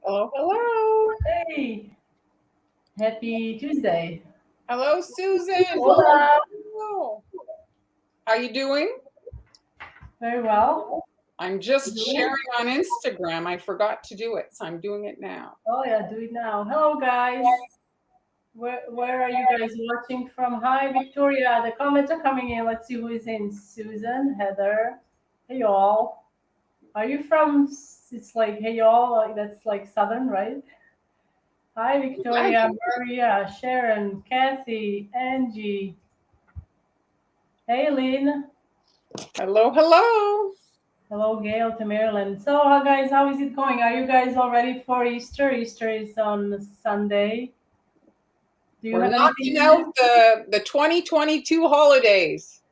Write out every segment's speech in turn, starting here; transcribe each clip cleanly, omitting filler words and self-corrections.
Hello, hello. Hey, happy Tuesday. Hello, Susan. Hola. Hello. How you doing? Very well. I'm just sharing on Instagram. I forgot to do it, so I'm doing it now. Oh yeah, do it now. Hello guys. Where are you guys watching from? Hi Victoria. The comments are coming in. Let's see who is in. Susan, Heather. Hey y'all. Are you from? It's like hey y'all. That's like southern, right? Hi Victoria, Maria, Sharon, Kathy, Angie. Hey Lynn. Hello, hello. Hello, Gail to Maryland. So, guys, how is it going? Are you guys all ready for Easter? Easter is on Sunday. Do you We're have knocking anything? out the 2022 holidays.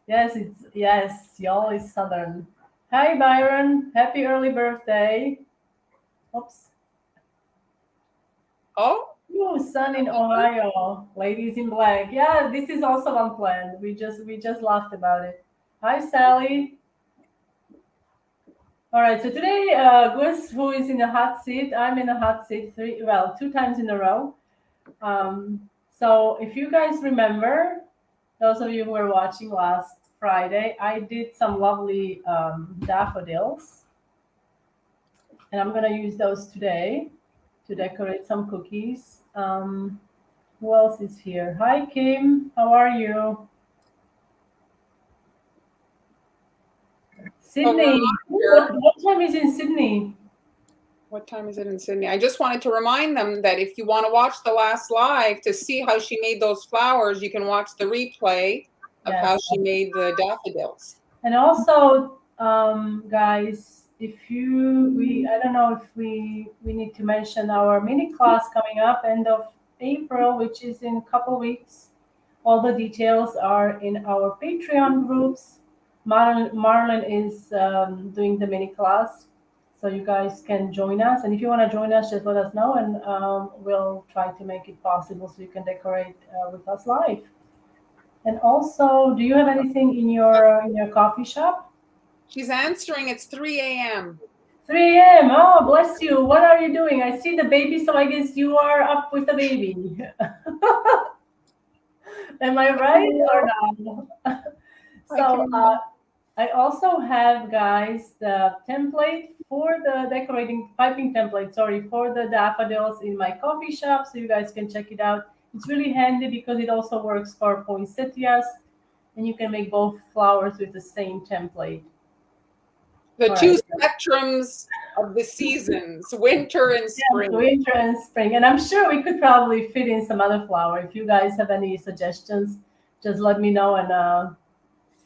Yes, y'all is Southern. Hi, Byron. Happy early birthday. Oops. Oh, Ooh, sun in Ohio. Ladies in black. Yeah, this is also unplanned. We just laughed about it. Hi, Sally. All right, so today, Gus, who is in the hot seat, I'm in the hot seat 2 times in a row. So if you guys remember, those of you who were watching last Friday, I did some lovely daffodils, and I'm gonna use those today to decorate some cookies. Who else is here? Hi, Kim. How are you? Sydney. reminder. What time is in Sydney? What time is it in Sydney? I just wanted to remind them that if you want to watch the last live to see how she made those flowers, you can watch the replay of how Yes. she made the daffodils. And also, guys, I don't know if we need to mention our mini class coming up end of April, which is in a couple weeks. All the details are in our Patreon groups. Marlon is doing the mini class, so you guys can join us. And if you want to join us, just let us know, and we'll try to make it possible so you can decorate with us live. And also, do you have anything in your coffee shop? She's answering. It's 3 a.m. 3 a.m. Oh, bless you. What are you doing? I see the baby, so I guess you are up with the baby. Am I right or not? I So, can. I also have, guys, the template for the decorating piping template, sorry, for the daffodils in my coffee shop, so you guys can check it out. It's really handy because it also works for poinsettias, and you can make both flowers with the same template. The All two right. spectrums of the seasons, winter and Yes, spring. winter and spring. And I'm sure we could probably fit in some other flower. If you guys have any suggestions, just let me know and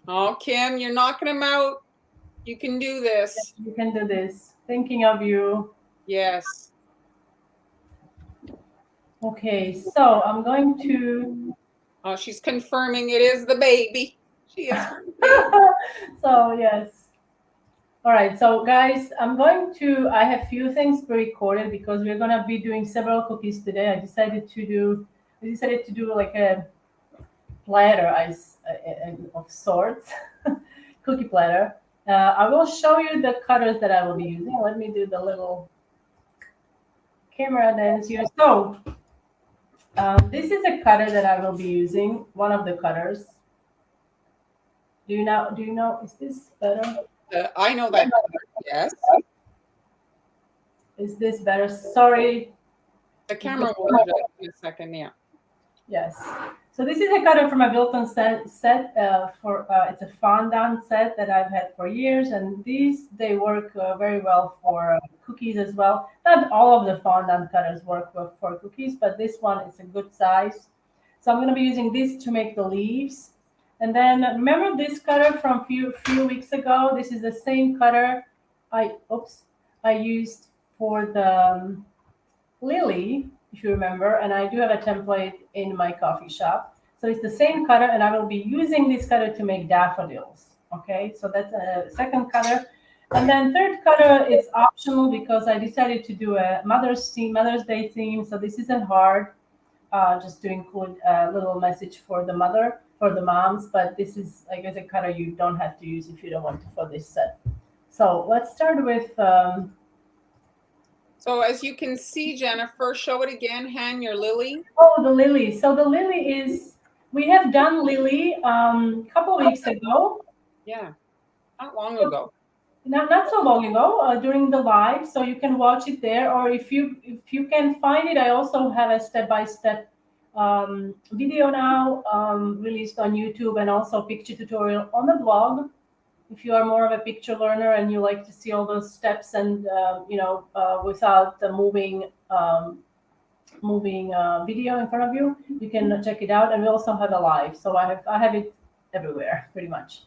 Oh, Kim, you're knocking them out. You can do this. we can do this. Thinking of you. Yes. Okay, so I'm going to Oh, she's confirming it is the baby. She is the baby. so yes. All right, so guys, I have few things pre-recorded because we're gonna be doing several cookies today. I decided to do like a platter of sorts, cookie platter. I will show you the cutters that I will be using. Let me do the little camera dance here. So this is a cutter that I will be using. One of the cutters. Do you know? Is this better? I know that. Yes. Is this better? Sorry. The camera will adjust in a second. Yeah. Yes. So this is a cutter from a Wilton set for it's a fondant set that I've had for years, and they work very well for cookies as well. Not all of the fondant cutters work well for cookies, but this one is a good size. So I'm going to be using this to make the leaves. And then remember this cutter from few weeks ago? This is the same cutter I used for the lily, if you remember, and I do have a template in my coffee shop. So it's the same cutter, and I will be using this cutter to make daffodils. Okay, so that's a second cutter. And then third cutter, it's optional because I decided to do a Mother's Day theme. So this isn't hard, just to include a little message for the mother, for the moms. But this is, I guess, a cutter you don't have to use if you don't want to for this set. So let's start with So as you can see, Jennifer, show it again, Han, your lily. Oh, the lily. So the lily is, we have done lily a couple weeks ago. Yeah, not long ago. Not so long ago, during the live, so you can watch it there, or if you can find it, I also have a step-by-step video now released on YouTube, and also picture tutorial on the blog. If you are more of a picture learner and you like to see all those steps and without the moving video in front of you, you can check it out. And we also have a live, so I have it everywhere pretty much.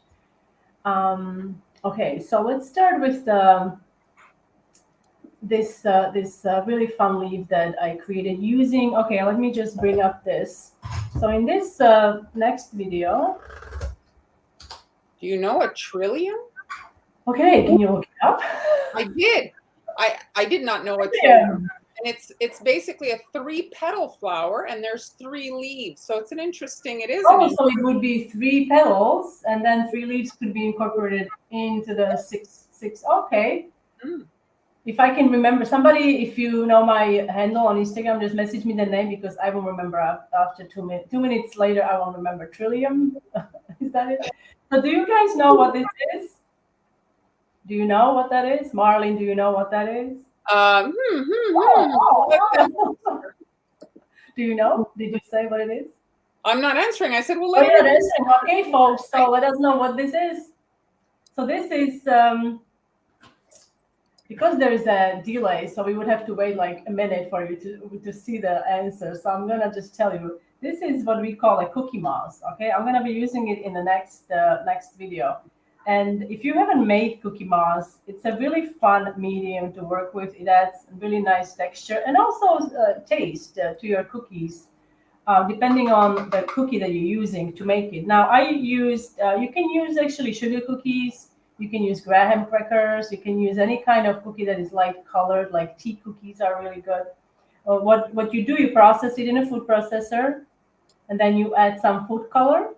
Okay, so let's start with this really fun leaf that I created using. Okay, let me just bring up this. So in this next video. Do you know a trillium? Okay, can you look it up? I did. I did not know a trillium. And it's basically a 3-petal flower, and there's 3 leaves. So it's an interesting. It is. Oh, so it would be 3 petals, and then 3 leaves could be incorporated into the six. Okay. Mm. If I can remember, somebody, if you know my handle on Instagram, just message me the name, because I will remember after 2 minutes. 2 minutes later, I won't remember. Trillium, is that it? So do you guys know what this is? Do you know what that is? Marlene, do you know what that is? Do you know? Did you say what it is? I'm not answering. I said, well, let you're not answering. Okay, folks. So let us know what this is. So this is because there is a delay, so we would have to wait like a minute for you to see the answer. So I'm gonna just tell you. This is what we call a cookie mouse. Okay, I'm gonna be using it in the next video. And if you haven't made cookie moss, it's a really fun medium to work with. It adds really nice texture and also taste to your cookies, depending on the cookie that you're using to make it. Now, I used, you can use actually sugar cookies, you can use graham crackers, you can use any kind of cookie that is light colored, like tea cookies are really good. What you do, you process it in a food processor, and then you add some food color.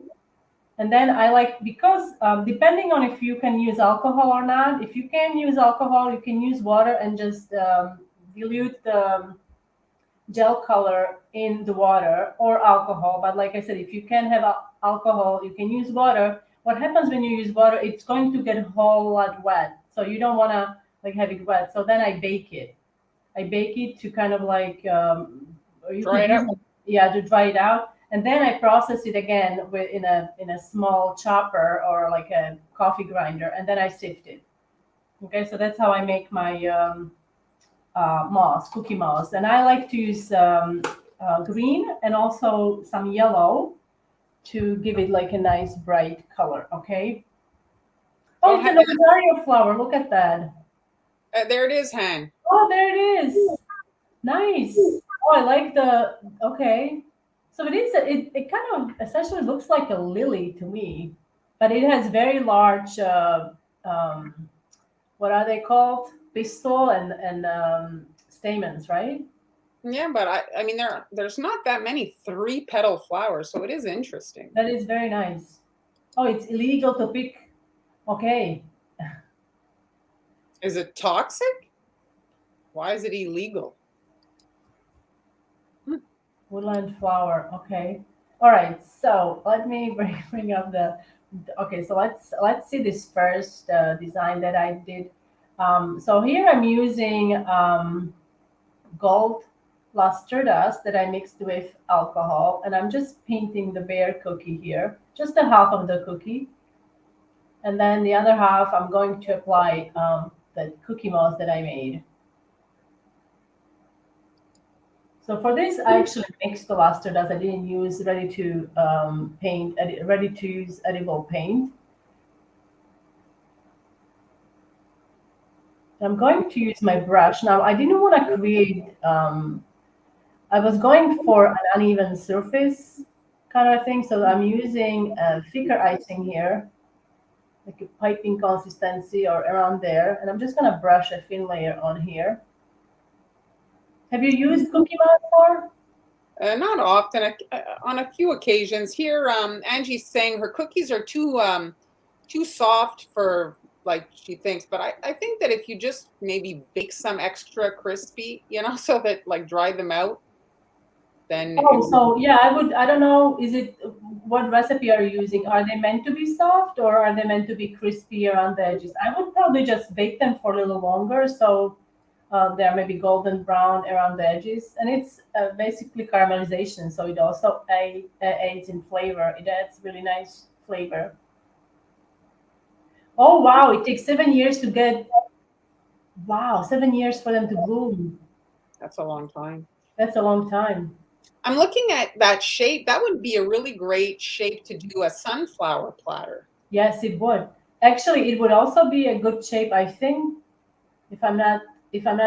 And then I like, because depending on if you can use alcohol or not, if you can use alcohol, you can use water and just dilute the gel color in the water, or alcohol. But like I said, if you can have alcohol, you can use water. What happens when you use water, it's going to get a whole lot wet. So you don't want to like have it wet. So then I bake it. I bake it to kind of like, dry it out. Yeah, to dry it out. And then I process it again in a small chopper or like a coffee grinder, and then I sift it. Okay, so that's how I make my cookie moss. And I like to use green and also some yellow to give it like a nice bright color. Okay. Oh, it's an Ontario flower. Look at that. There it is, Han. Oh, there it is. Nice. Oh, I like the. Okay. So it is. It kind of essentially looks like a lily to me, but it has very large. What are they called? Pistil and stamens, right? Yeah, but I mean there's not that many 3-petal flowers, so it is interesting. That is very nice. Oh, it's illegal to pick. Okay. Is it toxic? Why is it illegal? Woodland flower. Okay. All right. So let me bring up the. Okay. So let's see this first design that I did. So here I'm using gold luster dust that I mixed with alcohol, and I'm just painting the bare cookie here, just the half of the cookie, and then the other half I'm going to apply the cookie moss that I made. So for this, I actually mixed the luster dust. I didn't use ready to use edible paint. I'm going to use my brush. Now, I didn't want to create, I was going for an uneven surface kind of thing. So I'm using thicker icing here, like a piping consistency or around there. And I'm just going to brush a thin layer on here. Have you used cookie moss before? Not often. On a few occasions. Here, Angie's saying her cookies are too soft for like she thinks. But I think that if you just maybe bake some extra crispy, so that like dry them out, then it Oh, would. so yeah, I don't know, what recipe are you using? Are they meant to be soft or are they meant to be crispy around the edges? I would probably just bake them for a little longer so they're maybe golden brown around the edges. And it's basically caramelization, so it also aids in flavor. It adds really nice flavor. Oh, wow, it takes 7 years to get, wow, 7 years for them to bloom. That's a long time. That's a long time. I'm looking at that shape. That would be a really great shape to do a sunflower platter. Yes, it would. Actually, it would also be a good shape, I think, if I'm not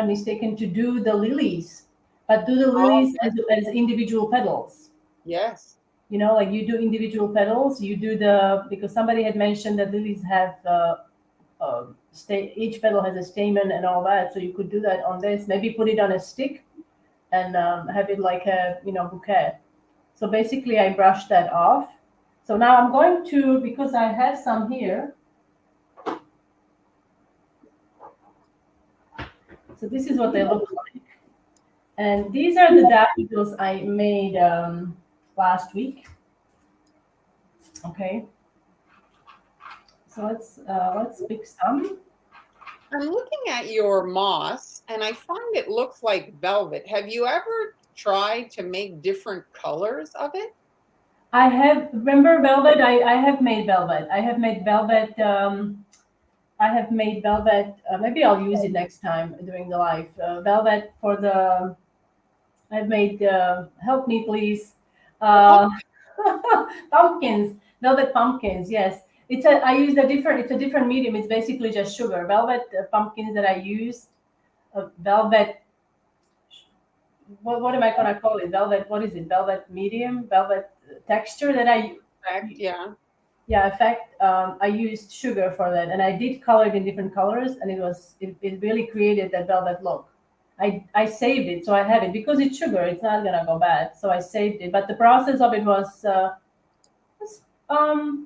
mistaken, to do the lilies, but do the Oh, lilies as individual petals. yes. Like you do individual petals. You do because somebody had mentioned that lilies have each petal has a stamen and all that. So you could do that on this. Maybe put it on a stick and have it like a bouquet. So basically, I brushed that off. So now I'm going to, because I have some here. So this is what they look like. And these are the daffodils I made last week. Okay. So let's pick some. I'm looking at your moss and I find it looks like velvet. Have you ever tried to make different colors of it? I have remember velvet. I have made velvet. I have made velvet. I have made velvet. Maybe I'll use it next time during the live. Velvet for the. I've made. Help me, please. The Uh, pumpkins, velvet pumpkins. Yes, I used a different. It's a different medium. It's basically just sugar. Velvet pumpkins that I used. Velvet. What am I gonna call it? Velvet. What is it? Velvet medium. Velvet texture that I. effect, yeah. Yeah, in fact, I used sugar for that, and I did color it in different colors, and it really created that velvet look. I saved it, so I have it because it's sugar. It's not gonna go bad, so I saved it. But the process of it was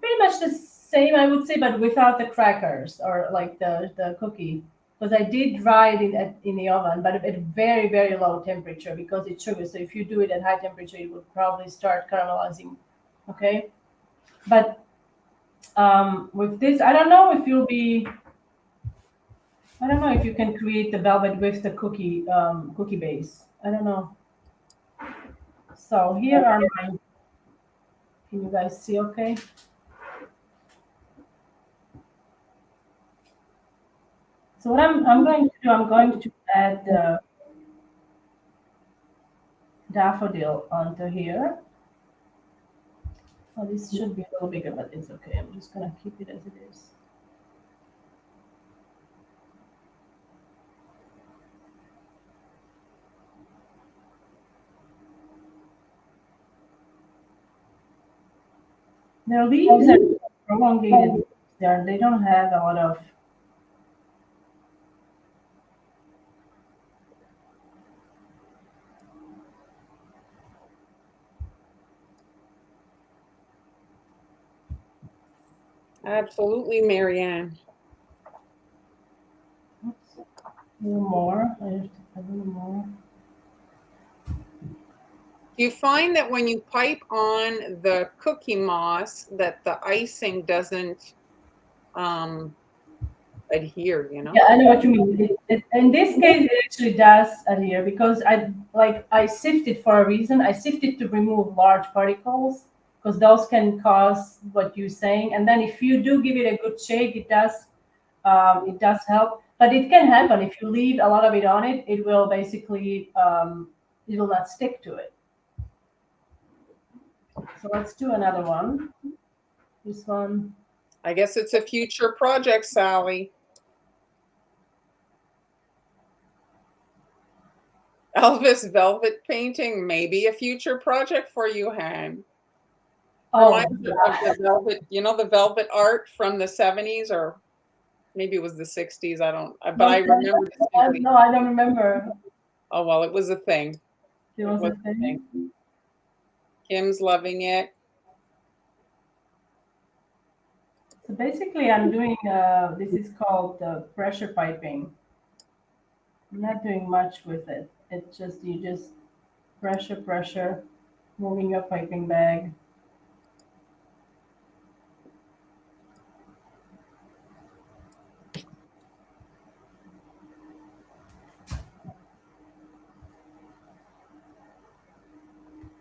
pretty much the same, I would say, but without the crackers or like the cookie, because I did dry it in the oven, but at very very low temperature because it's sugar. So if you do it at high temperature, it would probably start caramelizing. Okay, but with this, I don't know if you can create the velvet with the cookie base. I don't know. So here are my. Can you guys see? Okay. So what I'm going to do, I'm going to add the daffodil onto here. Oh, this should be a little bigger, but it's okay. I'm just gonna keep it as it is. Their leaves are prolongated. They don't have a lot of. Absolutely, Marianne. Oops, a little more. I have to a little more. Do you find that when you pipe on the cookie moss that the icing doesn't adhere, Yeah, I know what you mean. In this case, it actually does adhere because I sifted for a reason. I sifted to remove large particles because those can cause what you're saying. And then if you do give it a good shake, it does help. But it can happen if you leave a lot of it on it. It will basically it will not stick to it. So let's do another one. This one. I guess it's a future project, Sally. Elvis velvet painting, maybe a future project for you, Han. Oh, Reminds me of the velvet, the velvet art from the 70s, or maybe it was the 60s. I don't, but I remember distinctly. no, I don't remember. Oh, well, it was a thing. There It was was a a thing. thing. Kim's loving it. So basically I'm doing, this is called pressure piping. I'm not doing much with it. It's just, you just pressure, moving your piping bag.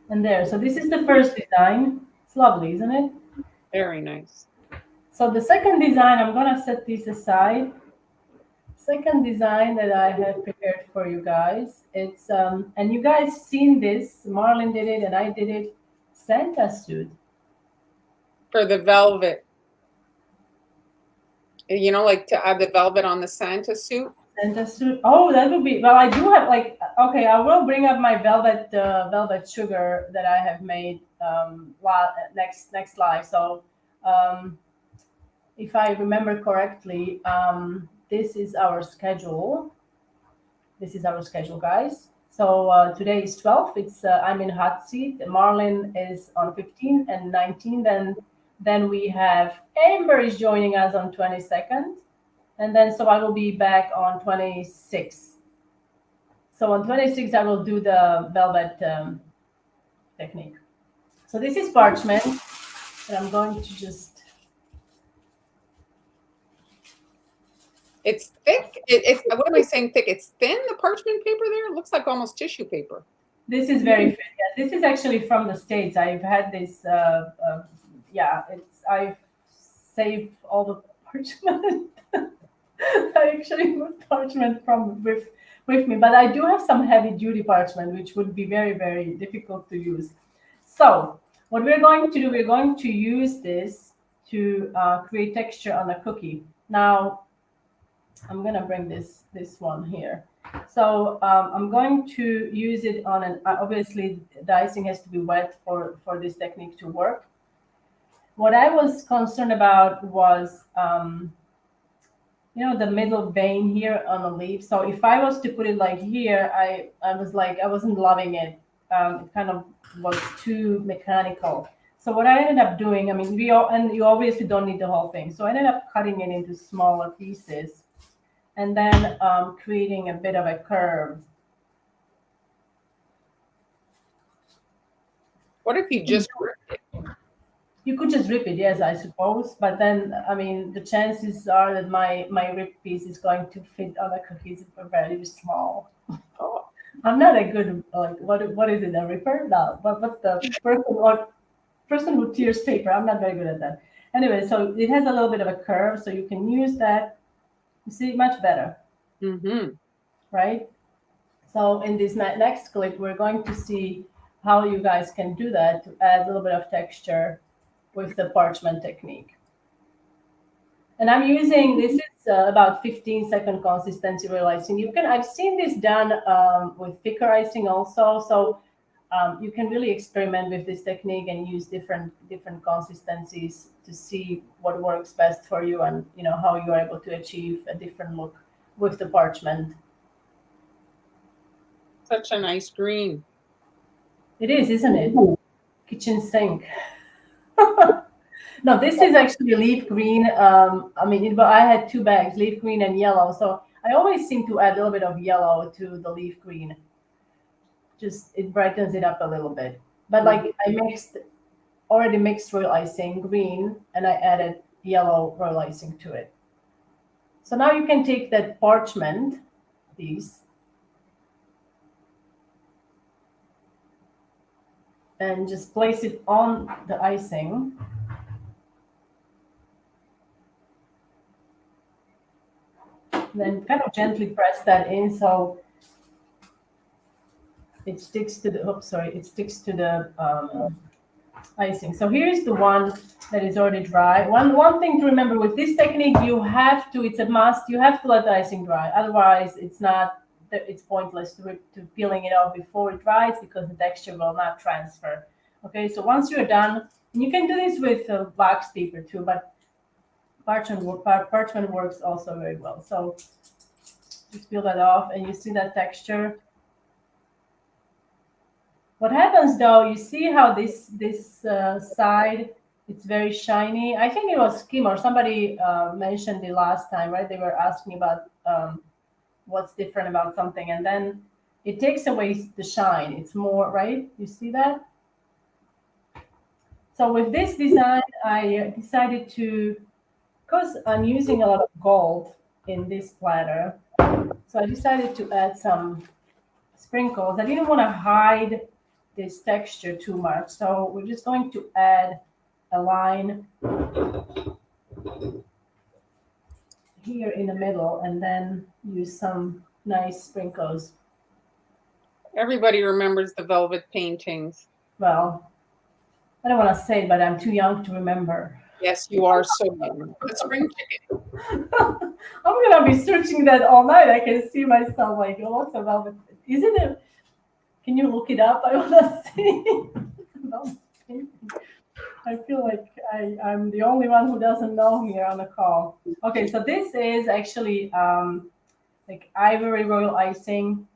And there, so this is the first design. It's lovely, isn't it? Very nice. So the second design, I'm gonna set this aside. Second design that I have prepared for you guys. It's and you guys seen this. Marlon did it and I did it. Santa suit. For the velvet. You know, like to add the velvet on the Santa suit. Santa suit. Oh, that would be, well, I do have like, okay, I will bring up my velvet sugar that I have made next live. So if I remember correctly, this is our schedule. This is our schedule, guys. So today is 12. It's I'm in hot seat. Marlin is on 15 and 19. Then we have Amber is joining us on 22nd. And then so I will be back on 26. So on 26, I will do the velvet technique. So this is parchment. And I'm going to just... It's thick. It's what am I saying thick? It's thin, the parchment paper there? It looks like almost tissue paper. This is very thin. Yeah, this is actually from the States. I've had this, I've saved all the parchment. I actually moved parchment with me, but I do have some heavy duty parchment, which would be very, very difficult to use. So what we're going to do, we're going to use this to create texture on a cookie. Now, I'm going to bring this one here. So I'm going to use it on an, obviously the icing has to be wet for this technique to work. What I was concerned about was, the middle vein here on the leaf. So if I was to put it like here, I was like, I wasn't loving it. It kind of was too mechanical. So what I ended up doing, I mean, and you obviously don't need the whole thing. So I ended up cutting it into smaller pieces and then creating a bit of a curve. What if you just ripped it? You could just rip it, yes, I suppose. But then, I mean, the chances are that my ripped piece is going to fit on the cookies very small. Oh. I'm not a good, like, what is it, a ripper? No, but what's the person who tears paper? I'm not very good at that. Anyway, so it has a little bit of a curve, so you can use that. You see, much better. Mm-hmm. Right? So in this next clip, we're going to see how you guys can do that to add a little bit of texture with the parchment technique. And I'm using, this is about 15-second consistency royal icing. I've seen this done with thicker icing also. So you can really experiment with this technique and use different consistencies to see what works best for you and how you are able to achieve a different look with the parchment. Such a nice green. It is, isn't it? Kitchen sink. No, this is actually leaf green. I had two bags, leaf green and yellow. So I always seem to add a little bit of yellow to the leaf green. Just, it brightens it up a little bit. But like I already mixed royal icing green and I added yellow royal icing to it. So now you can take that parchment piece and just place it on the icing. Then kind of gently press that in so it sticks to the icing. So here's the one that is already dry. One thing to remember with this technique, it's a must, you have to let the icing dry. Otherwise, it's pointless to peeling it off before it dries because the texture will not transfer. Okay, so once you're done, and you can do this with wax paper too, but parchment works also very well. So just peel that off and you see that texture. What happens though, you see how this side It's very shiny. I think it was Kim or somebody mentioned it last time, right? They were asking about what's different about something, and then it takes away the shine. It's more, right? You see that? So with this design, I decided to, because I'm using a lot of gold in this platter, so I decided to add some sprinkles. I didn't want to hide this texture too much, so we're just going to add a line here in the middle and then use some nice sprinkles. Everybody remembers the velvet paintings. Well, I don't want to say it, but I'm too young to remember. Yes, you are so young. The spring chicken. I'm gonna be searching that all night. I can see myself like, oh, what's a velvet? Isn't it? Can you look it up? I wanna see. I feel like I'm the only one who doesn't know here on the call. Okay, so this is actually like ivory royal icing.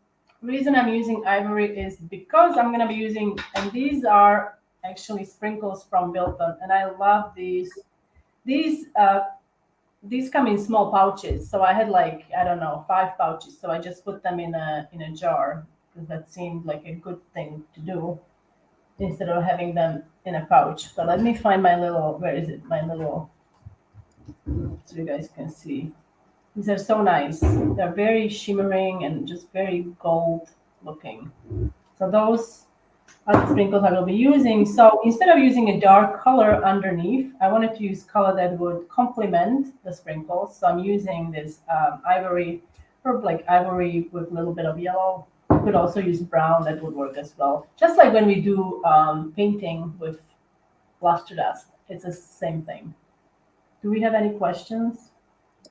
Reason I'm using ivory is because I'm gonna be using, and these are actually sprinkles from Wilton, and I love these. These come in small pouches, so I had like, I don't know, 5 pouches. So I just put them in a jar because that seemed like a good thing to do instead of having them in a pouch. But let me find my little, where is it? My little, so you guys can see. These are so nice. They're very shimmering and just very gold looking. So those are the sprinkles I will be using. So instead of using a dark color underneath, I wanted to use color that would complement the sprinkles. So I'm using this ivory, or like ivory with a little bit of yellow. You could also use brown, that would work as well. Just like when we do painting with luster dust, it's the same thing. Do we have any questions?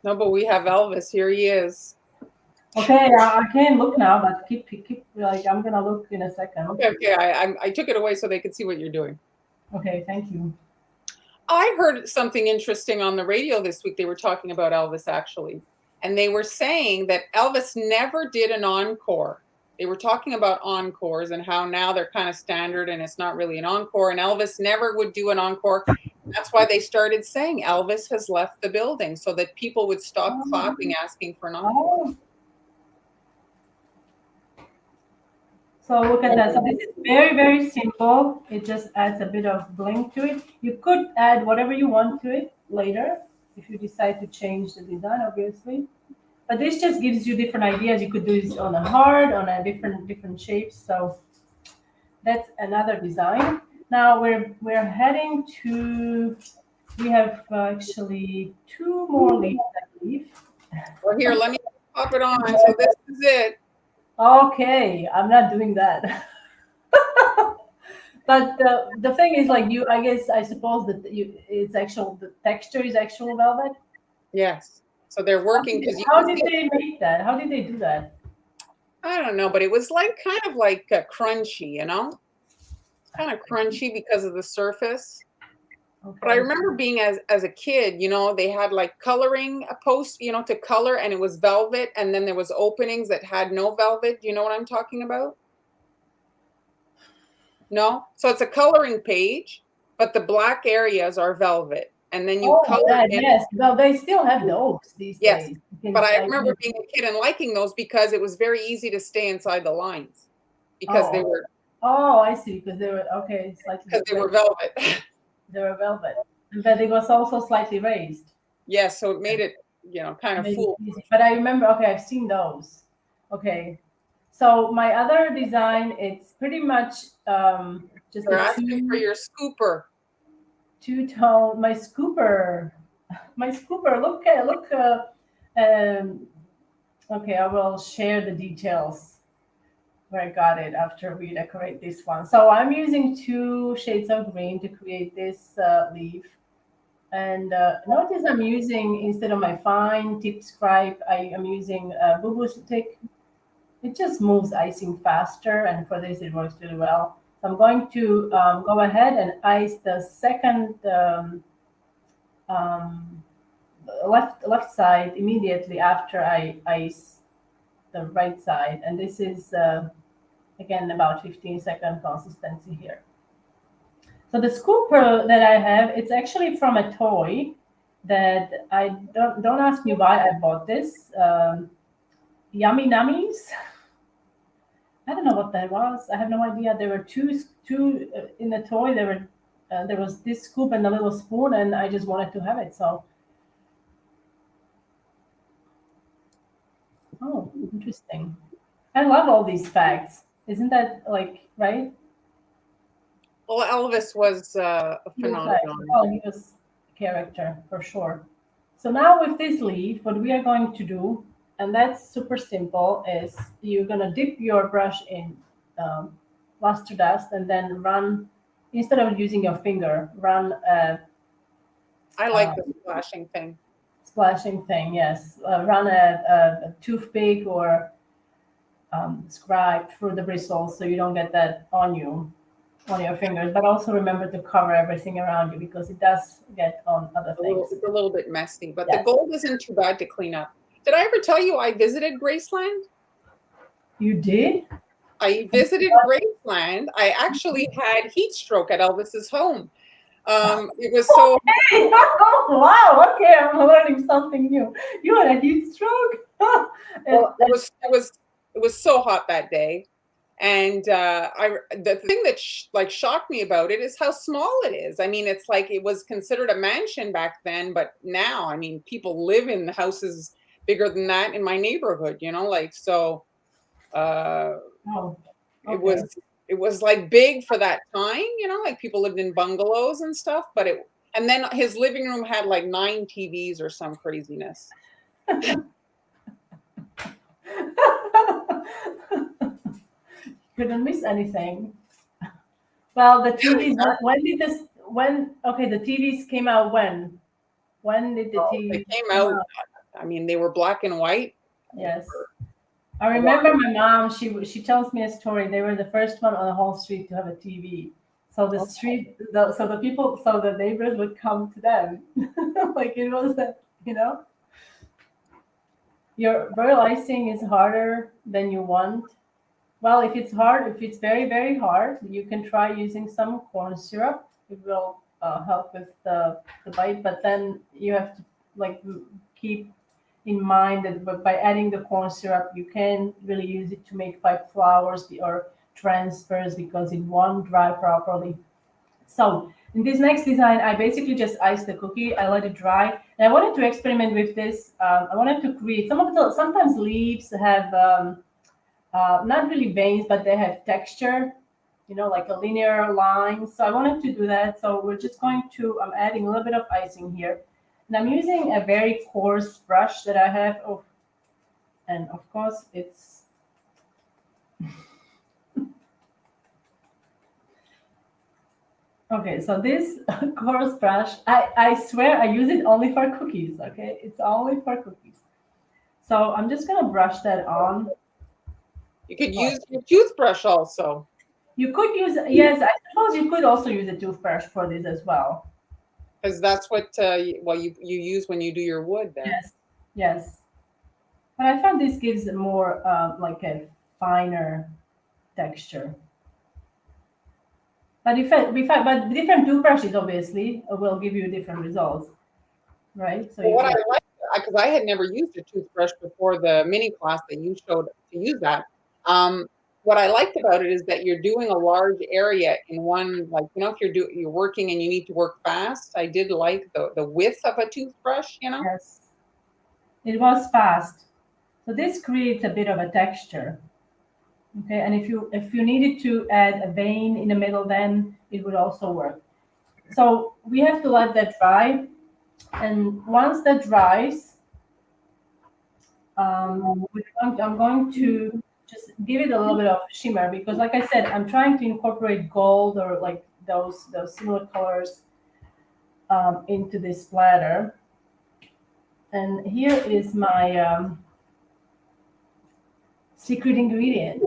No, but we have Elvis. Here he is. Okay, I can't look now, but keep like I'm gonna look in a second. Okay. I took it away so they could see what you're doing. Okay, thank you. I heard something interesting on the radio this week. They were talking about Elvis actually, and they were saying that Elvis never did an encore. They were talking about encores and how now they're kind of standard and it's not really an encore. And Elvis never would do an encore. That's why they started saying Elvis has left the building so that people would stop clapping, asking for an encore. Oh. So look at that. So this is very, very simple. It just adds a bit of bling to it. You could add whatever you want to it later if you decide to change the design, obviously. But this just gives you different ideas. You could do this on a heart, on a different shapes. So that's another design. Now we're heading to. We have actually 2 more leaves, I believe. Well, here, let me pop it on. So this is it. Okay, I'm not doing that. But the thing is, like you, I guess, I suppose that it's actual. The texture is actual velvet. Yes. So they're working because How did they make that? How did they do that? I don't know, but it was like kind of like crunchy, you know? It's kind of crunchy because of the surface. Okay. But I remember being as a kid, you know, they had like coloring a post, you know, to color, and it was velvet, and then there was openings that had no velvet. Do you know what I'm talking about? No? So it's a coloring page, but the black areas are velvet. And then you color in. Yes. Well, they still have those these Yes. days. But I remember being a kid and liking those because it was very easy to stay inside the lines because they were. Oh, I see. Because they were okay. Because they were velvet. They were velvet, but it was also slightly raised. Yes, so it made it, you know, kind of full. But I remember. Okay, I've seen those. Okay, so my other design, it's pretty much just They're asking for your scooper. 2-tone. My scooper. Look. Okay, I will share the details where I got it after we decorate this one. So I'm using 2 shades of green to create this leaf. And notice I'm using, instead of my fine tip scribe, I am using boo-boo stick. It just moves icing faster, and for this it works really well. So I'm going to go ahead and ice the second left side immediately after I ice the right side. And this is again about 15-second consistency here. So the scoop that I have, it's actually from a toy that I don't ask me why I bought this. Yummy Nummies. I don't know what that was. I have no idea. There were two in the toy. There was this scoop and a little spoon, and I just wanted to have it. So, oh, interesting. I love all these facts. Isn't that like right? Well, Elvis was a He was like, phenomenon. oh, he was a character for sure. So now with this leaf, what we are going to do, and that's super simple, is you're gonna dip your brush in luster dust and then run, instead of using your finger, run a, I like uh, the splashing thing. splashing thing. Yes, run a toothpick or scribe through the bristles so you don't get that on you, on your fingers. But also remember to cover everything around you because it does get on other things. It's a little bit messy, but the Yes. gold isn't too bad to clean up. Did I ever tell you I visited Graceland? You did? I visited Graceland. I actually had heat stroke at Elvis's home. It was so Hey, wow, okay, I'm learning something new. You had a heat stroke? well, it was so hot that day, and the thing that like shocked me about it is how small it is. I mean, it's like it was considered a mansion back then, but now, I mean, people live in houses bigger than that in my neighborhood. You know, like so. Oh, It okay. was like big for that time, you know, like people lived in bungalows and stuff, but it and then his living room had like 9 TVs or some craziness. Couldn't miss anything. Well, the TVs, when did this, when, okay, the TVs came out when? When did the They TVs came come out, out? I mean, they were black and white. Yes. I remember my mom, she tells me a story. They were the first one on the whole street to have a TV. So the street, so the people, so the neighbors would come to them. Like it was, you know, your royal icing is harder than you want. Well, if it's hard, if it's very, very hard, you can try using some corn syrup. It will help with the bite, but then you have to like keep in mind that by adding the corn syrup, you can really use it to make pipe flowers or transfers because it won't dry properly. So in this next design, I basically just iced the cookie. I let it dry, and I wanted to experiment with this. I wanted to create sometimes leaves have not really veins, but they have texture, you know, like a linear line. So I wanted to do that. So we're just going to, I'm adding a little bit of icing here. And I'm using a very coarse brush that I have. Oh, and of course it's, okay, so this coarse brush, I swear I use it only for cookies, okay? It's only for cookies. So I'm just gonna brush that on. You could use your toothbrush also. You could use, yes, I suppose you could also use a toothbrush for this as well. Because that's what well you use when you do your wood there. Yes, yes. But I found this gives a more like a finer texture. But different toothbrushes obviously will give you different results, right? So Well, you what I can, like, because I had never used a toothbrush before the mini class that you showed to use that. Um, what I liked about it is that you're doing a large area in one, like, you know, if you're working and you need to work fast. I did like the width of a toothbrush, you know. yes, it was fast. So this creates a bit of a texture. Okay, and if you needed to add a vein in the middle, then it would also work. So we have to let that dry, and once that dries, I'm going to just give it a little bit of shimmer because, like I said, I'm trying to incorporate gold or like those similar colors into this splatter. And here is my secret ingredient.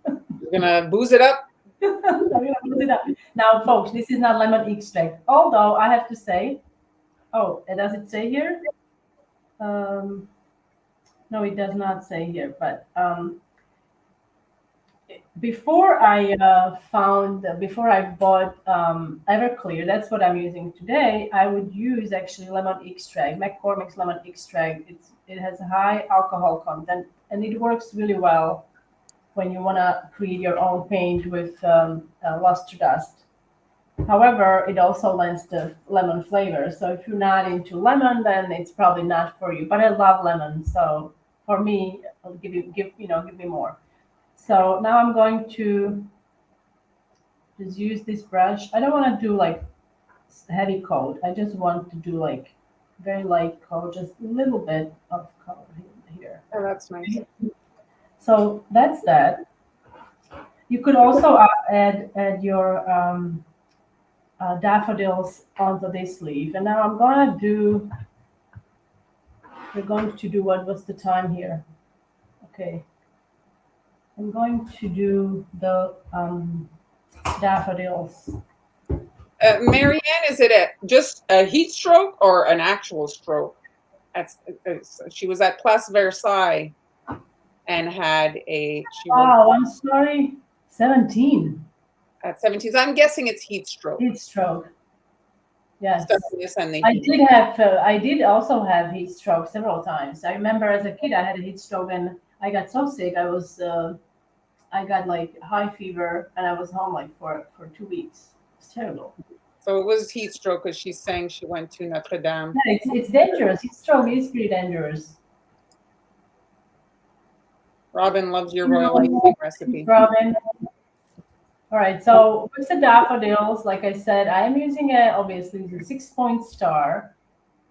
You're gonna booze it up. I'm gonna put it up. Now, folks, this is not lemon extract. Although I have to say, oh, does it say here? No, it does not say here, but before I before I bought Everclear, that's what I'm using today. I would use actually lemon extract, McCormick's lemon extract. It has a high alcohol content, and it works really well when you want to create your own paint with luster dust. However, it also lends the lemon flavor. So if you're not into lemon, then it's probably not for you. But I love lemon, so for me, I'll give me more. So now I'm going to just use this brush. I don't want to do like heavy coat. I just want to do like very light coat, just a little bit of color here. Oh, that's nice. So that's that. You could also add your daffodils onto this leaf. And now we're going to do what's the time here? Okay. I'm going to do the daffodils. Marianne, is it just a heat stroke or an actual stroke? She was at Place Versailles and had Oh, I'm sorry. 17. at 17. I'm guessing it's heat stroke. Heat stroke. Yes. I did also have heat stroke several times. I remember as a kid I had a heat stroke and I got so sick. I got like high fever and I was home like for 2 weeks. It's terrible. So it was heat stroke because she's saying she went to Notre Dame. Yeah, it's dangerous. Heat stroke is pretty dangerous. Robin loves your royal icing recipe. Robin. All right, so with the daffodils, like I said, I am using obviously the 6-point star,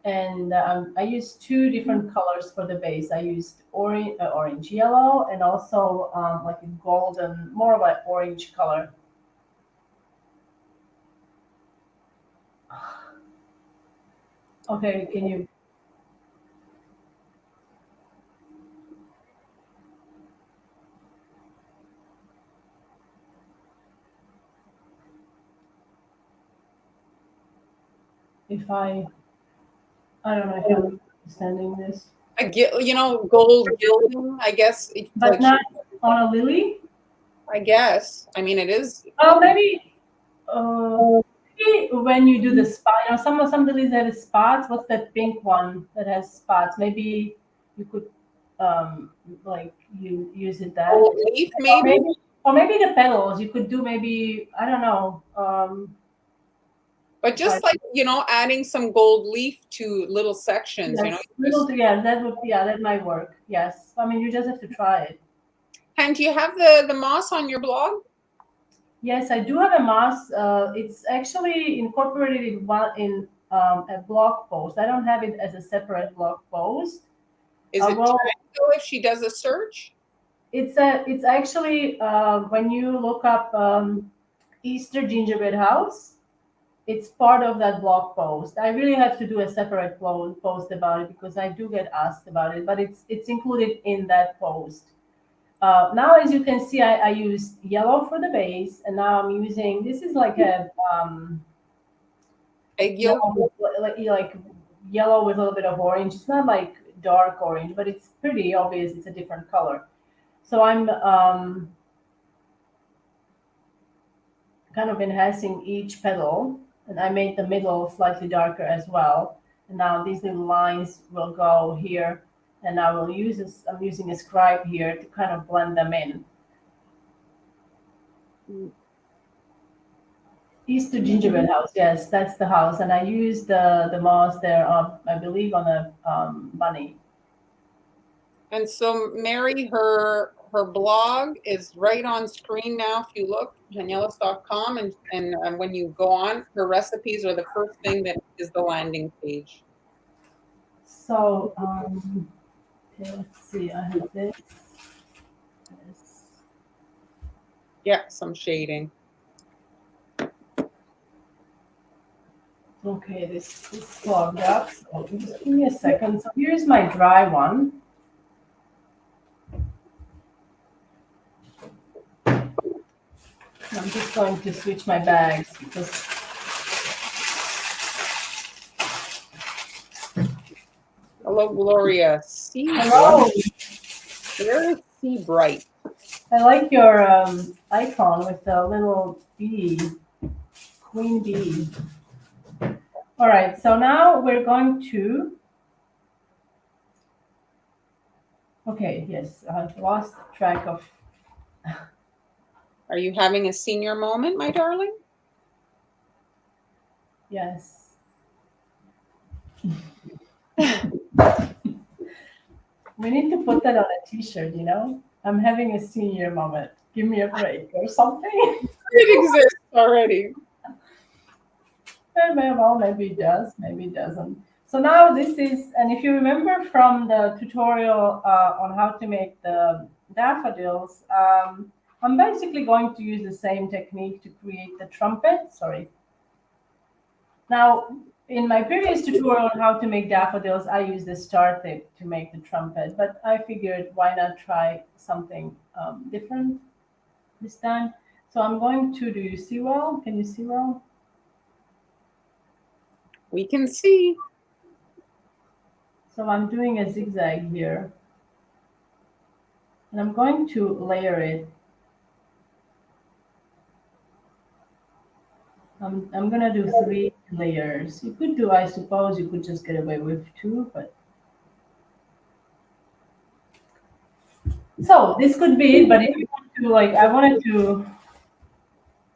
and I used 2 different colors for the base. I used orange yellow and also like a golden, more of an orange color. Okay, can you? If I don't know if I'm understanding this. I get, gold gilding, I guess. But like not on a lily? I guess. I mean, it is. Oh, maybe when you do the spot, some lilies have spots. What's that pink one that has spots? Maybe you could like you use it that. Gold leaf, maybe? Or maybe the petals. You could do maybe, I don't know. But just like, adding some gold leaf to little sections, yes, that might work. Yes. I mean, you just have to try it. And do you have the moss on your blog? Yes, I do have a moss. It's actually incorporated in a blog post. I don't have it as a separate blog post. Is it if she does a search? It's actually when you look up Easter gingerbread house, it's part of that blog post. I really have to do a separate post about it because I do get asked about it, but it's included in that post. Now, as you can see, I used yellow for the base, and now I'm using, this is like a egg yolk, like yellow with a little bit of orange. It's not like dark orange, but it's pretty obvious. It's a different color. So I'm kind of enhancing each petal, and I made the middle slightly darker as well. And now these little lines will go here. And I will use this, I'm using a scribe here to kind of blend them in. Easter Gingerbread house, yes, that's the house. And I used the moss there, I believe, on a bunny. And so Mary, her blog is right on screen now. If you look, Hanielas.com, and when you go on, her recipes are the first thing that is the landing page. So, okay, let's see. I have this. Yeah, some shading. Okay, this clogged up. So just give me a second. So here's my dry one. I'm just going to switch my bags because. Hello, Gloria. Hello. Where is Sea Bright? I like your icon with the little bee, queen bee. All right, so now we're going to, okay, yes, I've lost track of, Are you having a senior moment, my darling? yes. We need to put that on a t-shirt, you know? I'm having a senior moment. Give me a break or something. It exists already. Well, maybe it does, maybe it doesn't. So now this is, and if you remember from the tutorial on how to make the daffodils, I'm basically going to use the same technique to create the trumpet. Sorry. Now, in my previous tutorial on how to make daffodils, I used the star tip to make the trumpet, but I figured why not try something different this time. So I'm going to, do you see well? Can you see well? We can see. So I'm doing a zigzag here. And I'm going to layer it. I'm gonna do 3 layers. You could do, I suppose, you could just get away with 2, but so this could be it. But if you want to, like, I wanted to,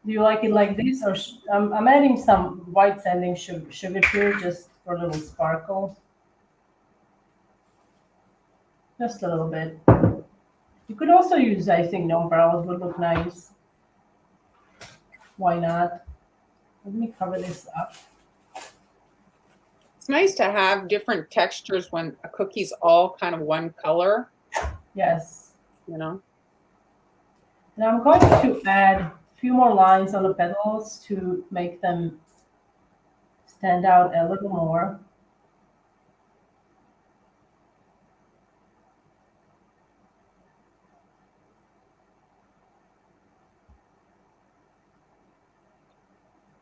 do you like it like this, or I'm adding some white sanding sugar here just for a little sparkle, just a little bit. You could also use, I think, nonpareils would look nice. Why not? Let me cover this up. It's nice to have different textures when a cookie's all kind of one color, Yes. you know? And I'm going to add a few more lines on the petals to make them stand out a little more.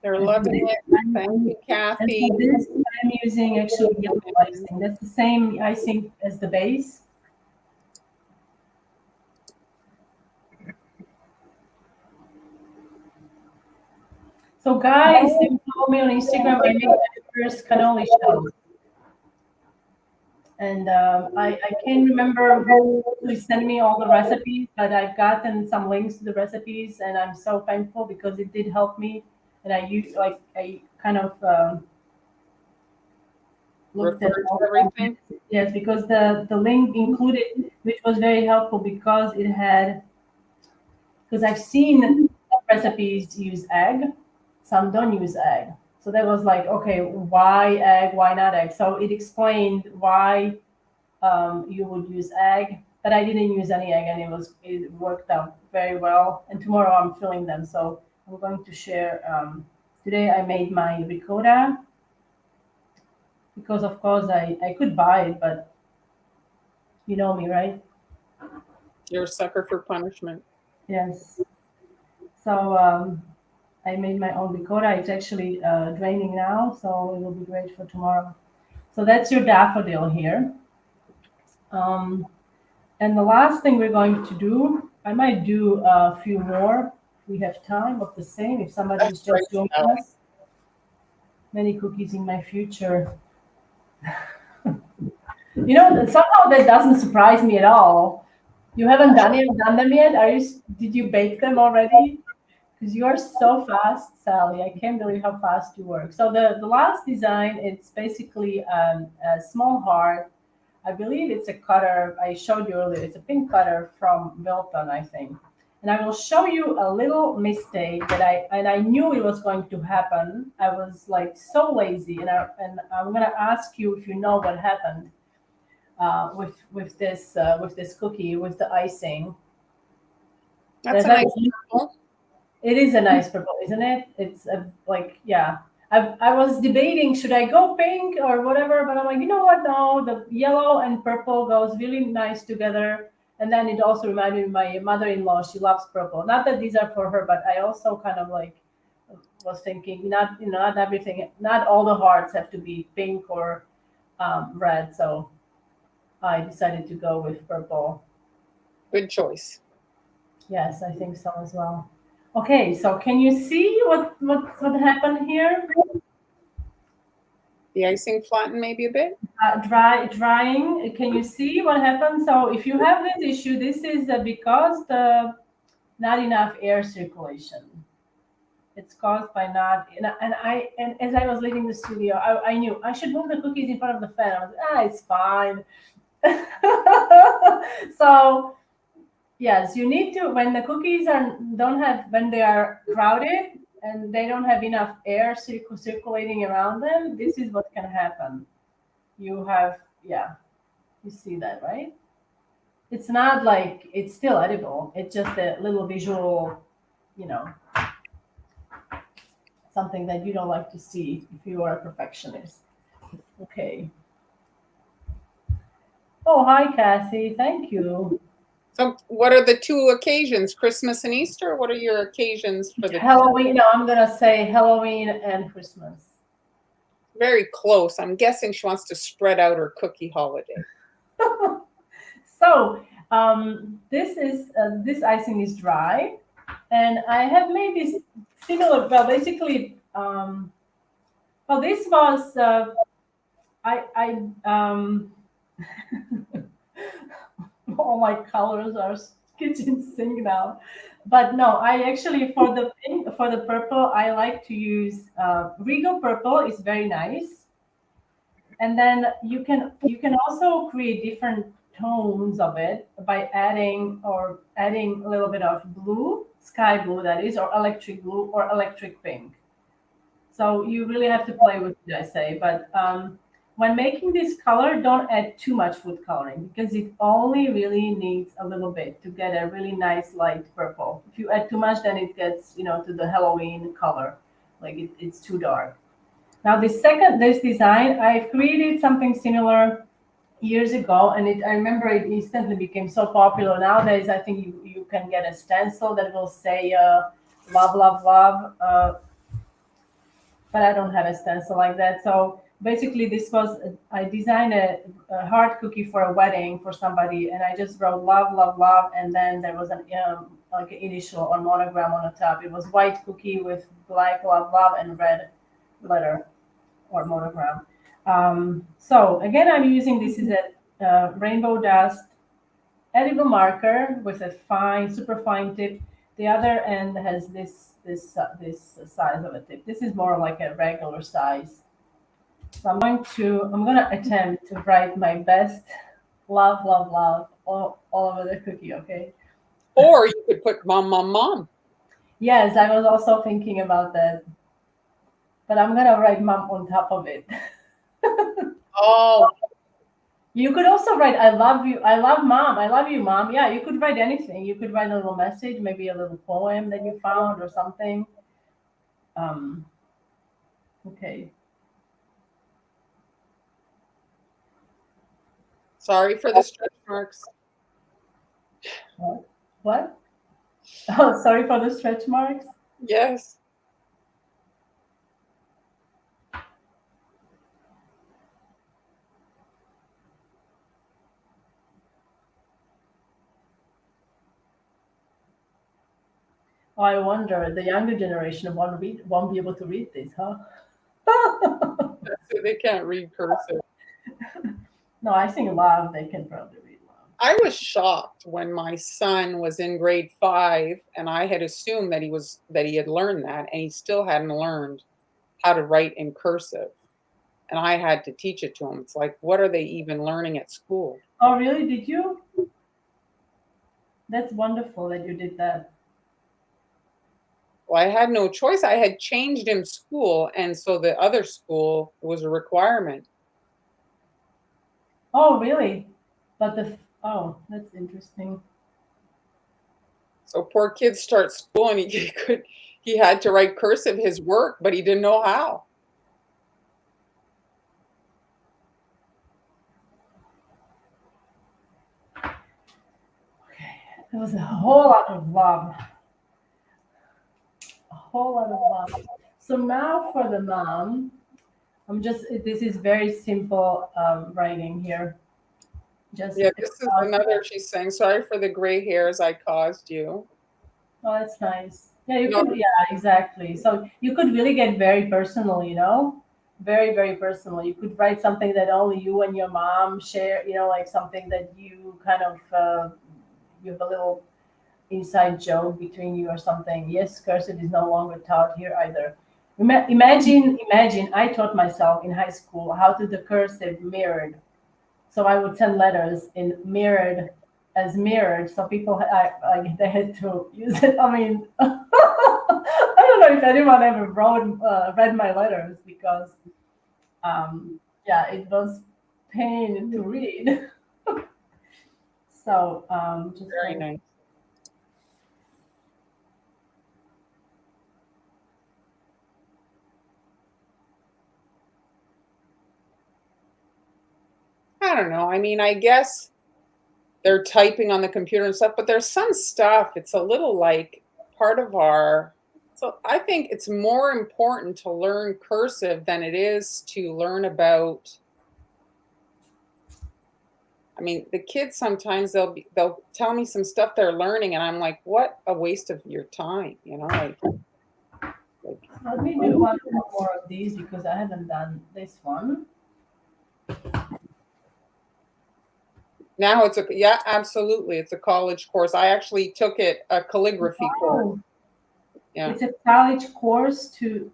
They're And loving for it. Thank you, and for Kathy. this, I'm using actually yellow icing. That's the same icing as the base. So guys, if you follow me on Instagram, I made my first cannoli shells. And I can't remember who actually sent me all the recipes, but I've gotten some links to the recipes, and I'm so thankful because it did help me. And I used, like, I kind of looked at Refer to all everything. yes, because the link included, which was very helpful because it had, because I've seen some recipes use egg, some don't use egg. So that was like, okay, why egg? Why not egg? So it explained why you would use egg, but I didn't use any egg, and it worked out very well. And tomorrow I'm filling them, so I'm going to share. Today I made my ricotta because of course I could buy it, but you know me, right? You're a sucker for punishment. Yes. So I made my own ricotta. It's actually draining now, so it will be great for tomorrow. So that's your daffodil here. Um, and the last thing we're going to do, I might do a few more. If we have time of the same. If somebody's That's right, just joining Chanel. us, many cookies in my future. You know, somehow that doesn't surprise me at all. You haven't done them yet? Did you bake them already? Because you are so fast, Sally. I can't believe how fast you work. So the last design, it's basically a small heart. I believe it's a cutter. I showed you earlier. It's a pink cutter from Wilton, I think. And I will show you a little mistake that I knew it was going to happen. I was like so lazy, and I'm gonna ask you if you know what happened with this cookie with the icing. That's There's a nice like, purple. it is a nice purple, isn't it? It's like, yeah. I was debating should I go pink or whatever, but I'm like, you know what? No, the yellow and purple goes really nice together. And then it also reminded me of my mother-in-law. She loves purple. Not that these are for her, but I also kind of like was thinking, not, you know, not everything, not all the hearts have to be pink or red. So I decided to go with purple. Good choice. Yes, I think so as well. Okay, so can you see what happened here? The icing flattened maybe a bit. Drying. Can you see what happened? So if you have this issue, this is because the not enough air circulation. It's caused by not and as I was leaving the studio, I knew I should move the cookies in front of the fan. I was it's fine. So yes, you need to when the cookies are don't have when they are crowded and they don't have enough air circulating around them. This is what can happen. You have you see that, right? It's not like it's still edible. It's just a little visual, you know, something that you don't like to see if you are a perfectionist. Okay. Oh, hi, Kathy. Thank you. So what are the two occasions, Christmas and Easter? What are your occasions for the Halloween. No, I'm gonna say Halloween and Christmas. very close? I'm guessing she wants to spread out her cookie holiday. So this icing is dry, and I have made this similar. Well, basically, well, this was I all my colors are kitchen sink now. But no, I actually for the pink, for the purple, I like to use Regal purple is very nice. And then you can also create different tones of it by adding a little bit of blue, sky blue that is, or electric blue or electric pink. So you really have to play with it, I say. But when making this color, don't add too much food coloring because it only really needs a little bit to get a really nice light purple. If you add too much, then it gets, to the Halloween color. Like it's too dark. Now, this design, I've created something similar years ago, and I remember it instantly became so popular. Nowadays, I think you can get a stencil that will say love, love, love. But I don't have a stencil like that. So basically, I designed a heart cookie for a wedding for somebody, and I just wrote love, love, love, and then there was an like an initial or monogram on the top. It was white cookie with black love, love, and red letter or monogram. So again, I'm using this is a rainbow dust edible marker with a fine, super fine tip. The other end has this size of a tip. This is more like a regular size. So I'm gonna attempt to write my best love, love, love all over the cookie. Okay. Or you could put mom, mom, mom. Yes, I was also thinking about that, but I'm gonna write mom on top of it. Oh, You could also write "I love you," "I love mom," "I love you, mom." Yeah, you could write anything. You could write a little message, maybe a little poem that you found or something. Um, okay. sorry for the stretch marks. What? What? Oh, sorry for the stretch marks. Yes. Oh, I wonder the younger generation won't be able to read this, huh? So they can't read cursive. No, I think love they can probably read love. I was shocked when my son was in grade 5 and I had assumed that he had learned that and he still hadn't learned how to write in cursive. And I had to teach it to him. It's like, what are they even learning at school? Oh, really? Did you? That's wonderful that you did that. Well, I had no choice. I had changed him school, and so the other school was a requirement. Oh, really? But oh, that's interesting. So poor kid starts school and he had to write cursive his work, but he didn't know how. There was a whole lot of love. A whole lot of love. So now for the mom, this is very simple writing here. Just Yeah, this is another, she's saying, sorry for the gray hairs I caused you. oh, that's nice. Yeah, you No, could. Yeah, exactly. So you could really get very personal. Very very personal. You could write something that only you and your mom share. Like something that you kind of you have a little inside joke between you or something. Yes, cursive is no longer taught here either. Imagine I taught myself in high school how to do cursive mirrored. So I would send letters in mirrored as mirrored. So people, they had to use it. I mean, I don't know if anyone ever read my letters because, yeah, it was pain to read. So just very like, nice. I don't know. I mean, I guess they're typing on the computer and stuff, but there's some stuff, it's a little like part of our, so I think it's more important to learn cursive than it is to learn about, I mean, the kids sometimes they'll tell me some stuff they're learning and I'm like, what a waste of your time, like let me do one more of these because I haven't done this one. now it's yeah, absolutely. It's a college course. I actually took it a calligraphy course. Oh, Yeah. it's a college course to.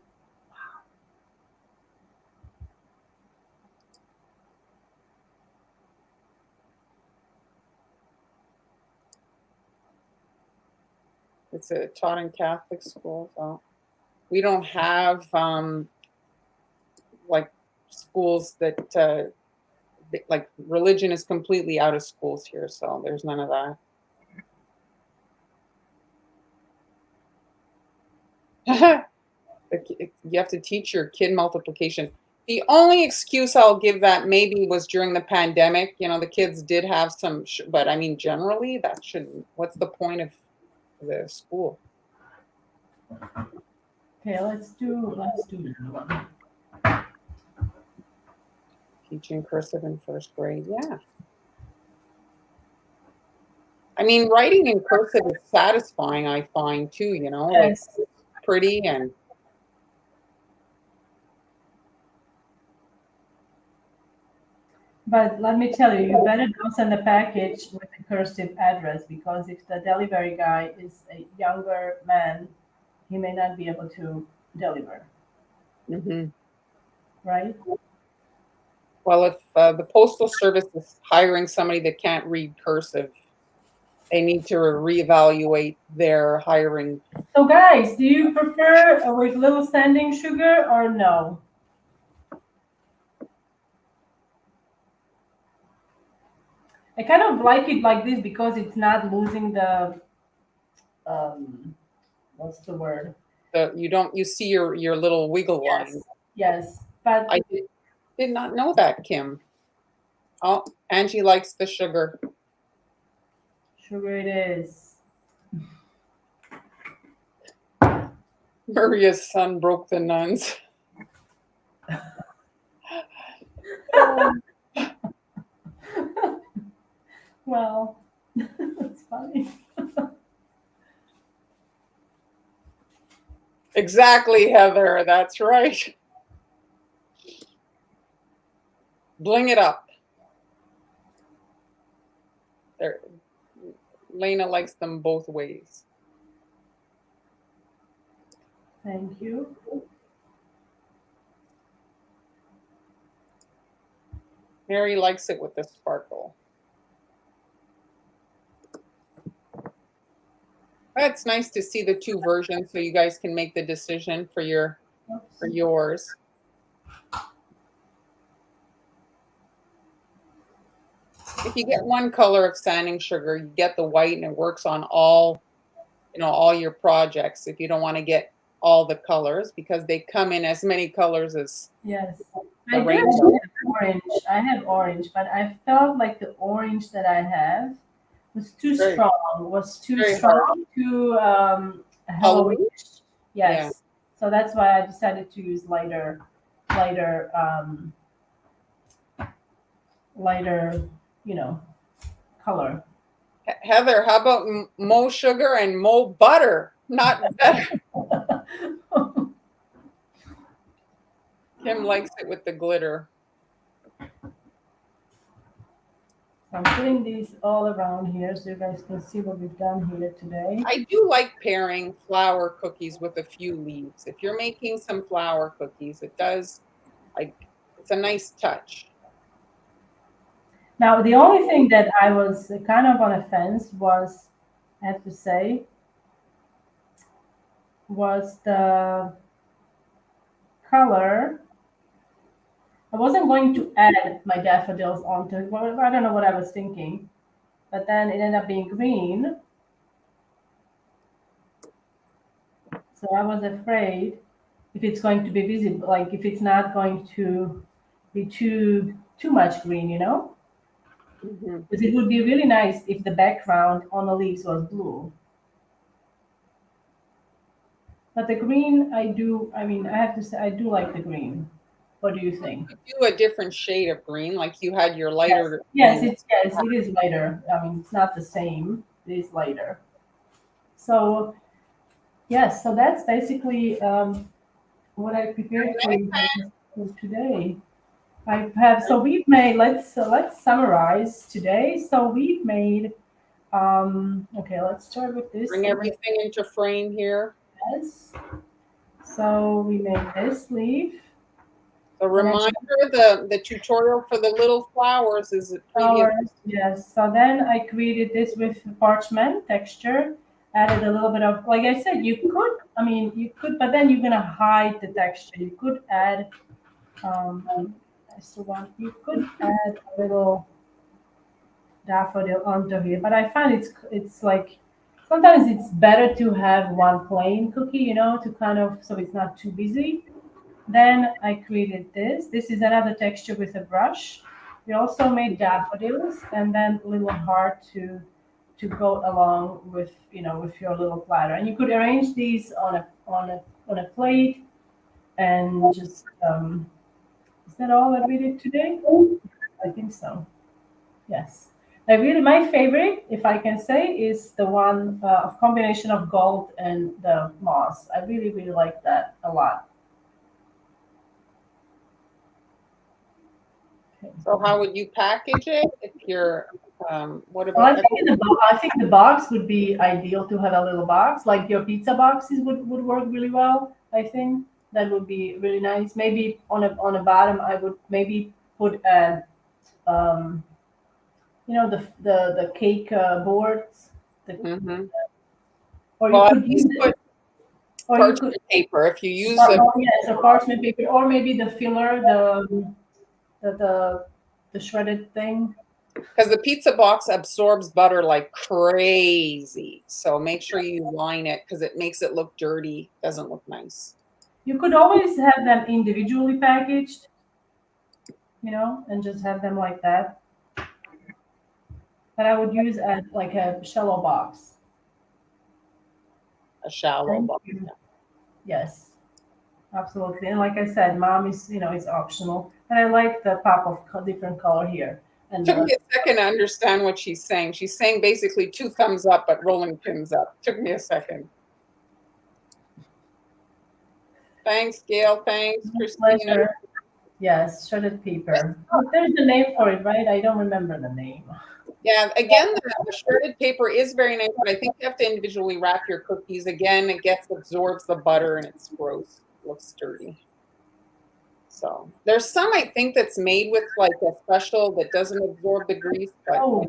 It's a taught in Catholic school. So we don't have like schools that like religion is completely out of schools here, so there's none of that. You have to teach your kid multiplication. The only excuse I'll give that maybe was during the pandemic. The kids did have some, but I mean, generally, that shouldn't. What's the point of the school? Okay, let's do another one. Teaching cursive in first grade, yeah. I mean, writing in cursive is satisfying, I find too, like Yes. pretty and But let me tell you, you better don't send a package with a cursive address because if the delivery guy is a younger man, he may not be able to deliver, mhm. right? Well, if the postal service is hiring somebody that can't read cursive, they need to reevaluate their hiring. So, guys, do you prefer with little sanding sugar or no? I kind of like it like this because it's not losing the um, what's the word? You see your little wiggle line. Yes, yes, but I did not know that, Kim. Oh, Angie likes the sugar. sugar it is. Maria's son broke the nuns. Well, that's funny. Exactly, Heather. That's right. Bling it up. There, Lena likes them both ways. Thank you. Mary likes it with the sparkle. It's nice to see the two versions so you guys can make the decision for yours. If you get one color of sanding sugar, you get the white and it works on all your projects. If you don't want to get all the colors because they come in as many colors as Yes. the I do rainbow. have orange. I have orange, but I felt like the orange that I have was too strong. Was too Very strong, hard. too Halloween? Halloweenish. Yeah. Yes. So that's why I decided to use lighter, lighter, you know, color. Heather, how about mo sugar and mo butter? Not better. Kim likes it with the glitter. I'm putting these all around here so you guys can see what we've done here today. I do like pairing flour cookies with a few leaves. If you're making some flour cookies, it's a nice touch. Now, the only thing that I was kind of on a fence was, I have to say, was the color. I wasn't going to add my daffodils onto it. Well, I don't know what I was thinking, but then it ended up being green. So I was afraid if it's going to be visible, like if it's not going to be too much green, you know? Because it would be really nice if the background on the leaves was blue. But the green, I have to say, I do like the green. What do you think? Do a different shade of green, like you had your lighter. Yes, it is lighter. I mean, it's not the same. It is lighter. So, yes, so that's basically what I prepared for you for today. So we've made, let's summarize today. So we've made, okay, let's start with this. Bring everything into frame here. Yes. So we made this leaf. A reminder, the tutorial for the little flowers is a previous. Yes. So then I created this with parchment texture. Added a little bit of, like I said, you could, but then you're gonna hide the texture. You could add, you could add a little daffodil onto here. But I find it's like sometimes it's better to have one plain cookie, you know, to kind of so it's not too busy. Then I created this. This is another texture with a brush. We also made daffodils and then a little heart to go along with with your little platter. And you could arrange these on a plate and just is that all that we did today? I think so. Yes. My favorite, if I can say, is the one of combination of gold and the moss. I really, really like that a lot. So how would you package it if you're what Well, about I think the box would be ideal to have a little box, like your pizza boxes would work really well. I think that would be really nice. Maybe on a bottom, I would maybe put a the cake boards. Or you could use it. Or parchment paper if you use so parchment paper, or maybe the filler, the shredded thing. because the pizza box absorbs butter like crazy. So make sure you line it because it makes it look dirty. Doesn't look nice. You could always have them individually packaged, and just have them like that. But I would use like a shallow box. A shallow box. Yeah. Yes, absolutely. And like I said, mom is optional, and I like the pop of different color here. And Took me a second to understand what she's saying. She's saying basically 2 thumbs up, but rolling pins up. Took me a second. Thanks, Gail. Thanks, Christina. Pleasure. Yes, shredded paper. There's a name for it, right? I don't remember the name. Yeah, again, the shredded paper is very nice, but I think you have to individually wrap your cookies. Again, it absorbs the butter and it's gross. It looks dirty. So there's some I think that's made with like a special that doesn't absorb the grease. But Oh,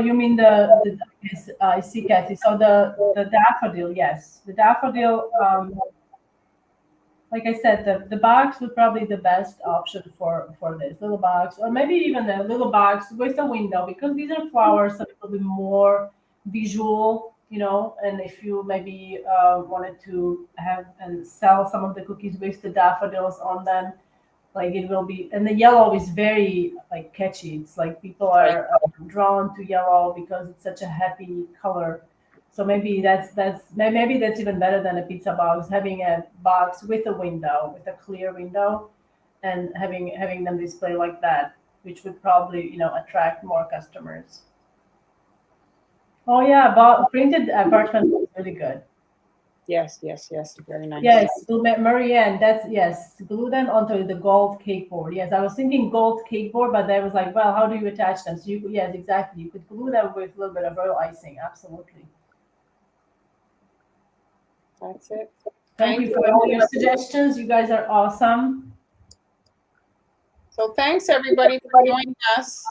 you mean yes, I see, Kathy. So the daffodil, yes, the daffodil. Like I said, the box would probably be the best option for this little box, or maybe even the little box with a window, because these are flowers, so it will be more visual, And if you maybe wanted to have and sell some of the cookies with the daffodils on them, like it will be, and the yellow is very like catchy. It's like people are drawn to yellow because it's such a happy color. So maybe that's even better than a pizza box, having a box with a window, with a clear window, and having them display like that, which would probably attract more customers. Oh yeah, but printed parchment is really good. Yes, yes, yes. Very nice. Yes, Marianne, that's yes. Glue them onto the gold cake board. Yes, I was thinking gold cake board, but I was like, well, how do you attach them? So you, yes, exactly. You could glue them with a little bit of royal icing. Absolutely. That's it. Thank Thank you you. for all your suggestions. You guys are awesome. So thanks everybody for joining us.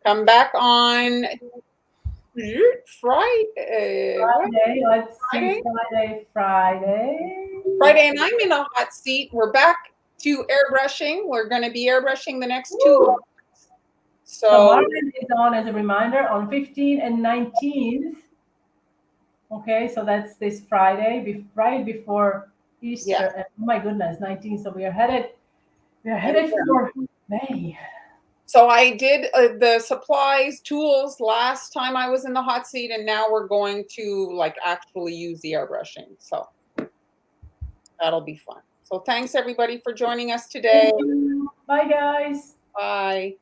Come back on Friday. What? Friday, let's Friday? see, Friday. Friday, and I'm in a hot seat. We're back to airbrushing. We're going to be airbrushing the next 2 Woo! months. So So Marvin is on as a reminder on 15th and 19th. Okay, so that's this Friday, right before yeah, Easter. And oh my goodness, 19th. So we are headed and for May. so I did the supplies, tools last time I was in the hot seat, and now we're going to like actually use the airbrushing. So that'll be fun. So thanks everybody for joining us today. Thank you. Bye, guys. Bye.